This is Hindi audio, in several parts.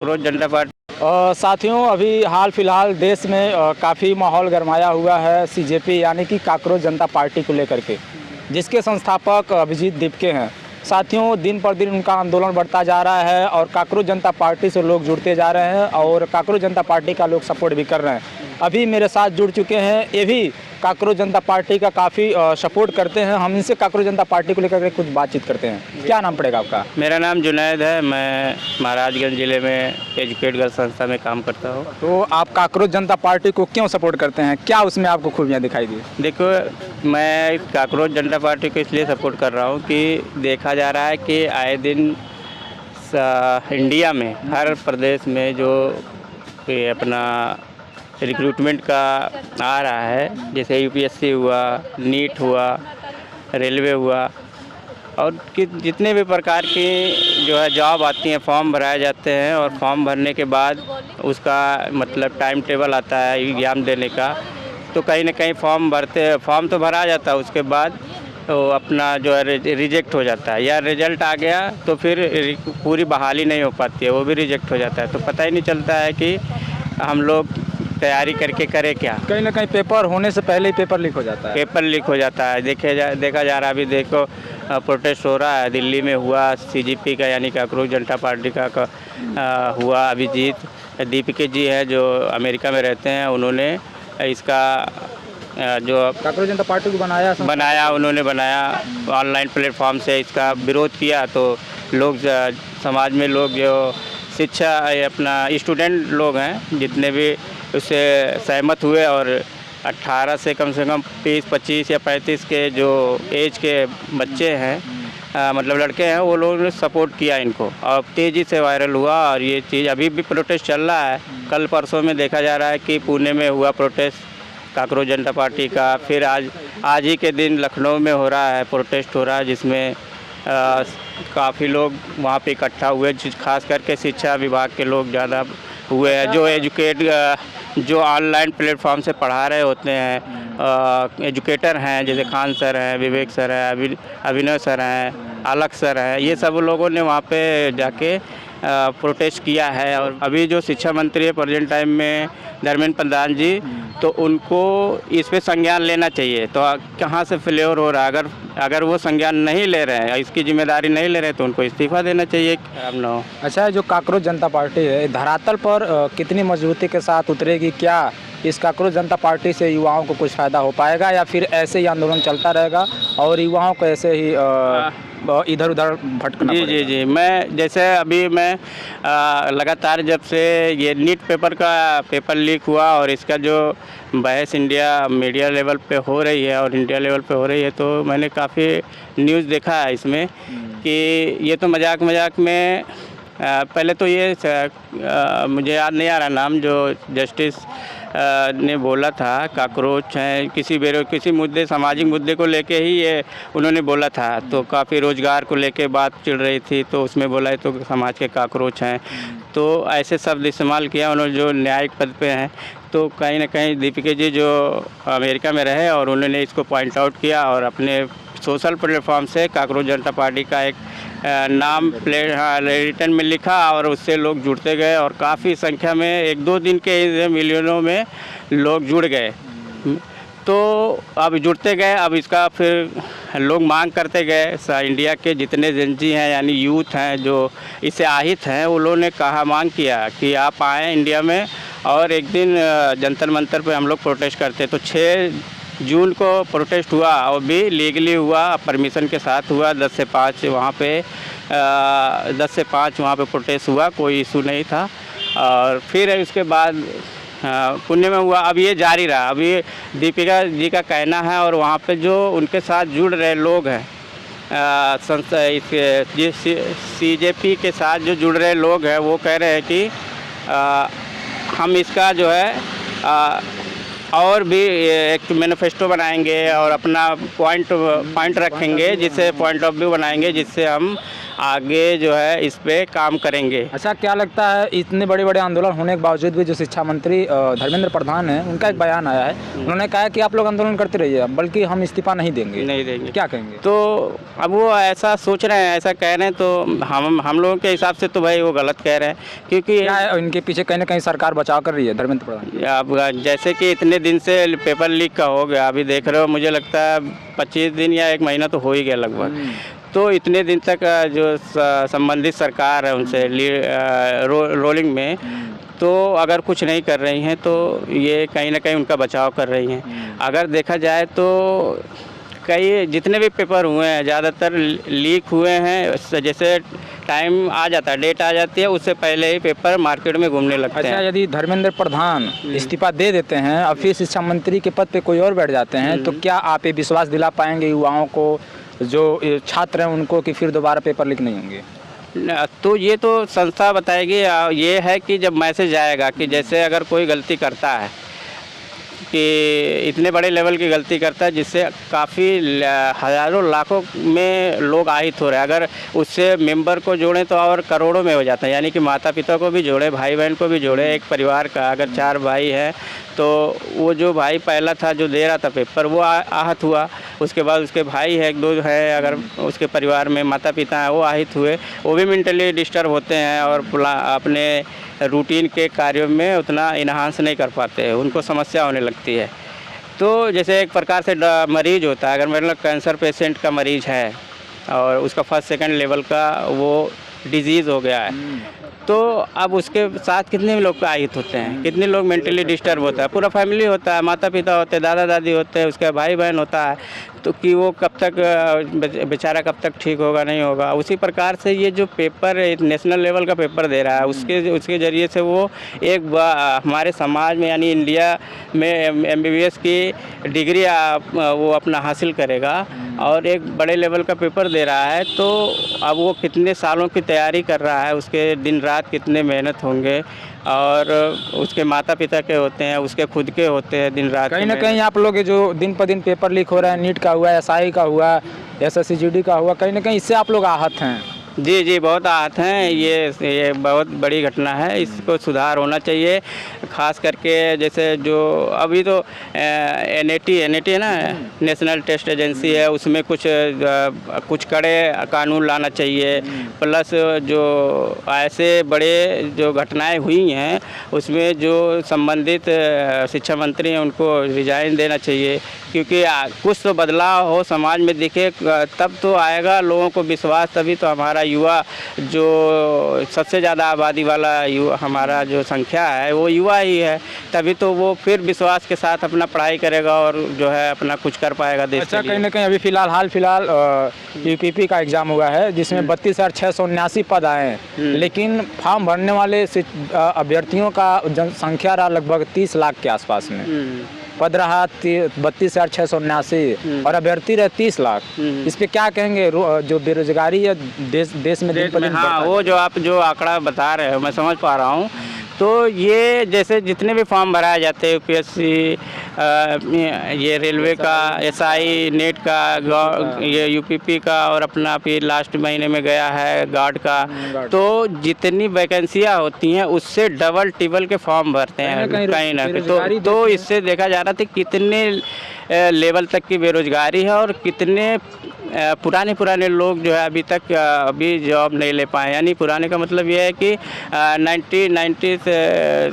रोज जनता पार्टी। साथियों, अभी हाल फिलहाल देश में काफ़ी माहौल गरमाया हुआ है सीजेपी यानी कि काकरोच जनता पार्टी को लेकर के, जिसके संस्थापक अभिजीत दीपके हैं। साथियों, दिन पर दिन उनका आंदोलन बढ़ता जा रहा है और काकरोच जनता पार्टी से लोग जुड़ते जा रहे हैं और काकरोच जनता पार्टी का लोग सपोर्ट भी कर रहे हैं। अभी मेरे साथ जुड़ चुके हैं, ये भी काकरोच जनता पार्टी का काफ़ी सपोर्ट करते हैं। हम इनसे काकरोच जनता पार्टी को लेकर के कुछ बातचीत करते हैं। क्या नाम पड़ेगा आपका? मेरा नाम जुनैद है। मैं महाराजगंज ज़िले में एजुकेट गर्ल संस्था में काम करता हूँ। तो आप काकरोच जनता पार्टी को क्यों सपोर्ट करते हैं? क्या उसमें आपको खूबियाँ दिखाई दी? देखो, मैं काकरोच जनता पार्टी को इसलिए सपोर्ट कर रहा हूँ कि देखा जा रहा है कि आए दिन इंडिया में हर प्रदेश में जो ये अपना रिक्रूटमेंट का आ रहा है, जैसे यूपीएससी हुआ, नीट हुआ, रेलवे हुआ और कि जितने भी प्रकार की जो है जॉब आती हैं, फॉर्म भराए जाते हैं और फॉर्म भरने के बाद उसका मतलब टाइम टेबल आता है एग्ज़ाम देने का। तो कहीं ना कहीं फॉर्म तो भरा जाता है, उसके बाद तो अपना जो है रिजेक्ट हो जाता है या रिज़ल्ट आ गया तो फिर पूरी बहाली नहीं हो पाती है, वो भी रिजेक्ट हो जाता है। तो पता ही नहीं चलता है कि हम लोग तैयारी करके करें क्या। कहीं ना कहीं पेपर होने से पहले ही पेपर लीक हो जाता है। पेपर लीक हो जाता है। देखा जा रहा है, अभी देखो प्रोटेस्ट हो रहा है, दिल्ली में हुआ सीजेपी का यानी काकरोच जनता पार्टी का हुआ। अभिजीत दीपके जी है जो अमेरिका में रहते हैं, उन्होंने इसका जो काकरोच जनता पार्टी को बनाया उन्होंने बनाया ऑनलाइन प्लेटफॉर्म से इसका विरोध किया। तो लोग समाज में लोग जो शिक्षा अपना स्टूडेंट लोग हैं जितने भी उससे सहमत हुए और 18 से कम 20, 25 या 35 के जो एज के बच्चे हैं मतलब लड़के हैं, वो लोगों ने सपोर्ट किया इनको और तेज़ी से वायरल हुआ। और ये चीज़ अभी भी प्रोटेस्ट चल रहा है। कल परसों में देखा जा रहा है कि पुणे में हुआ प्रोटेस्ट काकरोच जनता पार्टी का। फिर आज ही के दिन लखनऊ में हो रहा है, प्रोटेस्ट हो रहा है, जिसमें काफ़ी लोग वहाँ पे इकट्ठा हुए, खास करके शिक्षा विभाग के लोग ज़्यादा हुए हैं जो जो ऑनलाइन प्लेटफॉर्म से पढ़ा रहे होते हैं। एजुकेटर हैं, जैसे खान सर हैं, विवेक सर हैं, अभिनव सर हैं, अलख सर हैं, ये सब लोगों ने वहाँ पे जाके प्रोटेस्ट किया है। और अभी जो शिक्षा मंत्री है प्रेजेंट टाइम में धर्मेंद्र प्रधान जी, तो उनको इस पे संज्ञान लेना चाहिए। तो कहाँ से फेल्योर हो रहा है, अगर वो संज्ञान नहीं ले रहे हैं, इसकी जिम्मेदारी नहीं ले रहे हैं, तो उनको इस्तीफा देना चाहिए। अच्छा, जो काकरोच जनता पार्टी है धरातल पर कितनी मजबूती के साथ उतरेगी? क्या इस काकरोच जनता पार्टी से युवाओं को कुछ फ़ायदा हो पाएगा या फिर ऐसे ही आंदोलन चलता रहेगा और युवाओं को ऐसे ही इधर उधर भटकना पड़ेगा? जी, मैं लगातार जब से ये नीट पेपर लीक हुआ और इसका जो बहस इंडिया मीडिया लेवल पे हो रही है और इंडिया लेवल पे हो रही है, तो मैंने काफ़ी न्यूज़ देखा है इसमें कि ये तो मजाक में पहले तो ये मुझे याद नहीं आ रहा नाम, जो जस्टिस ने बोला था काकरोच हैं किसी मुद्दे, सामाजिक मुद्दे को लेके ही ये उन्होंने बोला था। तो काफ़ी रोज़गार को लेके बात चल रही थी, तो उसमें बोला है तो समाज के काकरोच हैं, तो ऐसे शब्द इस्तेमाल किया उन्होंने जो न्यायिक पद पे हैं। तो कहीं ना कहीं दीपिका जी जो अमेरिका में रहे और उन्होंने इसको पॉइंट आउट किया और अपने सोशल प्लेटफॉर्म से काकरोच जनता पार्टी का एक नाम रिटर्न में लिखा और उससे लोग जुड़ते गए और काफ़ी संख्या में 1-2 दिन के मिलियनों में लोग जुड़ गए। तो अब जुड़ते गए, अब इसका फिर लोग मांग करते गए। इंडिया के जितने जेनजी हैं यानी यूथ हैं जो इससे আহিत हैं, वो लोगों ने मांग किया कि आप आएँ इंडिया में और एक दिन जंतर मंतर पे हम लोग प्रोटेस्ट करते। तो 6 जून को प्रोटेस्ट हुआ और भी लीगली हुआ, परमिशन के साथ हुआ। 10 से 5 वहाँ पे प्रोटेस्ट हुआ, कोई इशू नहीं था। और फिर उसके बाद पुणे में हुआ। अब ये जारी रहा। अब ये दीपिका जी का कहना है और वहाँ पे जो उनके साथ जुड़ रहे लोग हैं, सीजेपी के साथ जो जुड़ रहे लोग हैं, वो कह रहे हैं कि हम इसका जो है और भी एक मैनिफेस्टो बनाएंगे और अपना पॉइंट रखेंगे, जिससे पॉइंट ऑफ व्यू बनाएंगे, जिससे हम आगे जो है इस पे काम करेंगे। अच्छा, क्या लगता है इतने बड़े बड़े आंदोलन होने के बावजूद भी जो शिक्षा मंत्री धर्मेंद्र प्रधान हैं, उनका एक बयान आया है, उन्होंने कहा है कि आप लोग आंदोलन करते रहिए, बल्कि हम इस्तीफा नहीं देंगे। नहीं देंगे। क्या कहेंगे? तो अब वो ऐसा सोच रहे हैं, ऐसा कह रहे हैं, तो हम लोगों के हिसाब से तो भाई वो गलत कह रहे हैं, क्योंकि क्या है, इनके पीछे कहीं ना कहीं सरकार बचाव कर रही है धर्मेंद्र प्रधान। अब जैसे कि इतने दिन से पेपर लीक का हो गया, अभी देख रहे हो, मुझे लगता है 25 दिन या 1 महीना तो हो ही गया लगभग। तो इतने दिन तक जो संबंधित सरकार है उनसे रोलिंग में, तो अगर कुछ नहीं कर रही हैं तो ये कहीं ना कहीं उनका बचाव कर रही हैं। अगर देखा जाए तो कई जितने भी पेपर हुए हैं ज़्यादातर लीक हुए हैं, जैसे टाइम आ जाता है, डेट आ जाती है, उससे पहले ही पेपर मार्केट में घूमने लगते हैं। अच्छा, यदि धर्मेंद्र प्रधान इस्तीफा दे देते हैं और फिर शिक्षा मंत्री के पद पे कोई और बैठ जाते हैं, तो क्या आप ये विश्वास दिला पाएंगे युवाओं को, जो छात्र हैं उनको, कि फिर दोबारा पेपर लीक नहीं होंगे? तो ये तो संस्था बताएगी। ये है कि जब मैसेज आएगा कि जैसे अगर कोई गलती करता है, कि इतने बड़े लेवल की गलती करता है जिससे काफ़ी हज़ारों लाखों में लोग आहित हो रहे हैं, अगर उससे मेंबर को जोड़ें तो और करोड़ों में हो जाता है, यानी कि माता पिता को भी जोड़े, भाई बहन को भी जोड़े। एक परिवार का अगर 4 भाई है तो वो जो भाई पहला था जो दे रहा था पेपर, वो आहत हुआ, उसके बाद उसके भाई है 1-2 है, अगर उसके परिवार में माता पिता हैं वो आहित हुए, वो भी मेंटली डिस्टर्ब होते हैं और अपने रूटीन के कार्यों में उतना इन्हांस नहीं कर पाते, उनको समस्या होने लगती है। तो जैसे एक प्रकार से मरीज होता है, अगर मतलब कैंसर पेशेंट का मरीज है और उसका 1st-2nd लेवल का वो डिजीज़ हो गया है, तो अब उसके साथ कितने लोग आहित होते हैं, कितने लोग मेंटली डिस्टर्ब होता है, पूरा फैमिली होता है, माता पिता होते हैं, दादा दादी होते हैं, उसके भाई बहन होता है, तो कि वो कब तक बेचारा कब तक ठीक होगा नहीं होगा। उसी प्रकार से ये जो पेपर नेशनल लेवल का पेपर दे रहा है, उसके ज़रिए से वो एक हमारे समाज में यानी इंडिया में MBBS की डिग्री वो अपना हासिल करेगा और एक बड़े लेवल का पेपर दे रहा है। तो अब वो कितने सालों की तैयारी कर रहा है, उसके दिन रात कितने मेहनत होंगे, और उसके माता पिता के होते हैं, उसके खुद के होते हैं, दिन रात कहीं ना कहीं आप लोग जो दिन पर दिन पेपर लीक हो रहा है, नीट का हुआ, SI का हुआ, SSCGD का हुआ, कहीं ना कहीं इससे आप लोग आहत हैं। जी जी, बहुत आहत हैं। ये बहुत बड़ी घटना है, इसको सुधार होना चाहिए। ख़ास करके जैसे जो अभी तो NAT है ना, नेशनल टेस्ट एजेंसी है, उसमें कुछ कड़े कानून लाना चाहिए। प्लस जो ऐसे बड़े जो घटनाएं हुई हैं उसमें जो संबंधित शिक्षा मंत्री हैं उनको रिजाइन देना चाहिए, क्योंकि कुछ तो बदलाव हो समाज में दिखे, तब तो आएगा लोगों को विश्वास, तभी तो हमारा युवा जो सबसे ज़्यादा आबादी वाला युवा हमारा जो संख्या है वो युवा ही है, तभी तो वो फिर विश्वास के साथ अपना पढ़ाई करेगा और जो है अपना कुछ कर पाएगा देश के लिए। कहीं ना कहीं अभी हाल फिलहाल UPP का एग्ज़ाम हुआ है जिसमें 32,679 पद आए हैं, लेकिन फॉर्म भरने वाले अभ्यर्थियों का जनसंख्या रहा लगभग 30 लाख के आसपास में। पद रहा 32,679 और अभ्यर्थी रहे 30 लाख। इस पे क्या कहेंगे? जो बेरोजगारी है देश में दिन पर दिन हाँ, वो जो आप जो आंकड़ा बता रहे हो मैं समझ पा रहा हूँ। तो ये जैसे जितने भी फॉर्म भराए जाते हैं UPSC, ये रेलवे का, SI, नेट का, ये UPP का, और अपना फिर लास्ट महीने में गया है गार्ड का, तो जितनी वैकेंसियाँ होती हैं उससे डबल टिबल के फॉर्म भरते हैं कहीं ना कहीं। तो इससे देखा जा रहा था कितने लेवल तक की बेरोजगारी है और कितने पुराने लोग जो है अभी जॉब नहीं ले पाए। यानी पुराने का मतलब ये है कि 90 से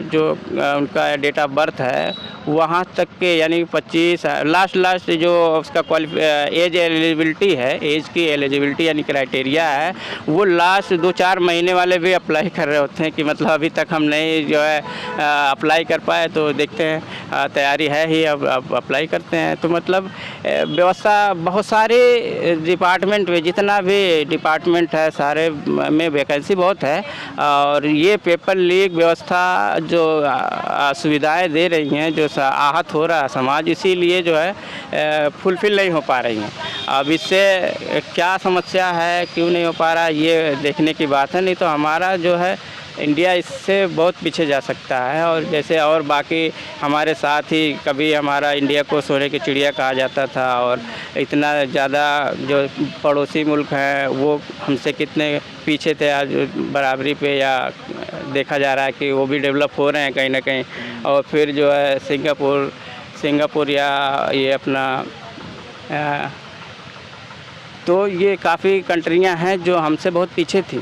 जो उनका डेट ऑफ बर्थ है वहाँ तक के, यानी 25 लास्ट जो उसका एज एलिजिबिलिटी है, एज की एलिजिबिलिटी यानी क्राइटेरिया है, वो लास्ट 2-4 महीने वाले भी अप्लाई कर रहे होते हैं कि मतलब अभी तक हम नहीं जो है अप्लाई कर पाए, तो देखते हैं तैयारी है ही, अब अप्लाई करते हैं। तो मतलब व्यवस्था बहुत सारे डिपार्टमेंट में, जितना भी डिपार्टमेंट है सारे में वैकेंसी बहुत है, और ये पेपर लीक व्यवस्था जो सुविधाएं दे रही हैं, जो आहत हो रहा है समाज, इसीलिए जो है फुलफिल नहीं हो पा रही हैं। अब इससे क्या समस्या है, क्यों नहीं हो पा रहा, ये देखने की बात है। नहीं तो हमारा जो है इंडिया इससे बहुत पीछे जा सकता है। और जैसे और बाकी हमारे साथ ही कभी हमारा इंडिया को सोने की चिड़िया कहा जाता था, और इतना ज़्यादा जो पड़ोसी मुल्क हैं वो हमसे कितने पीछे थे, आज बराबरी पे या देखा जा रहा है कि वो भी डेवलप हो रहे हैं कहीं ना कहीं। और फिर जो है सिंगापुर या ये अपना तो ये काफ़ी कंट्रियां हैं जो हमसे बहुत पीछे थी,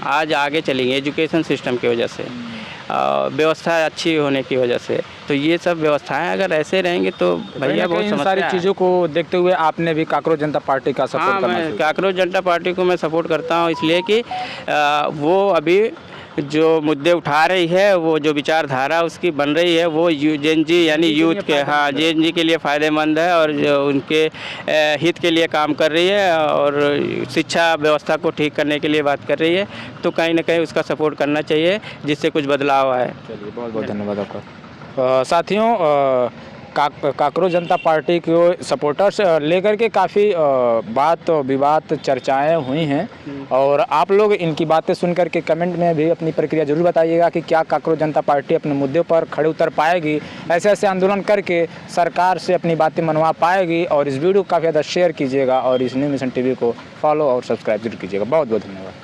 आज आगे चली गई एजुकेशन सिस्टम की वजह से, व्यवस्था अच्छी होने की वजह से। तो ये सब व्यवस्थाएं अगर ऐसे रहेंगी तो भैया बहुत इन समस्या सारी है। चीज़ों को देखते हुए आपने भी काकरोच जनता पार्टी का सपोर्ट हाँ, करना मैं शुरू काकरोच जनता पार्टी को मैं सपोर्ट करता हूँ, इसलिए कि वो अभी जो मुद्दे उठा रही है, वो जो विचारधारा उसकी बन रही है, वो जेन जी यानी यूथ के, हाँ जेन जी के लिए फ़ायदेमंद है, और जो उनके हित के लिए काम कर रही है, और शिक्षा व्यवस्था को ठीक करने के लिए बात कर रही है। तो कहीं ना कहीं उसका सपोर्ट करना चाहिए, जिससे कुछ बदलाव आए। चलिए, बहुत बहुत धन्यवाद आपका। साथियों, काकरोच जनता पार्टी को सपोर्टर्स लेकर के काफ़ी बात विवाद चर्चाएं हुई हैं, और आप लोग इनकी बातें सुन करके कमेंट में भी अपनी प्रक्रिया जरूर बताइएगा कि क्या काकरोच जनता पार्टी अपने मुद्दों पर खड़े उतर पाएगी, ऐसे ऐसे आंदोलन करके सरकार से अपनी बातें मनवा पाएगी। और इस वीडियो को काफ़ी ज़्यादा शेयर कीजिएगा, और इस न्यू मिशन टीवी को फॉलो और सब्सक्राइब जरूर कीजिएगा। बहुत बहुत धन्यवाद।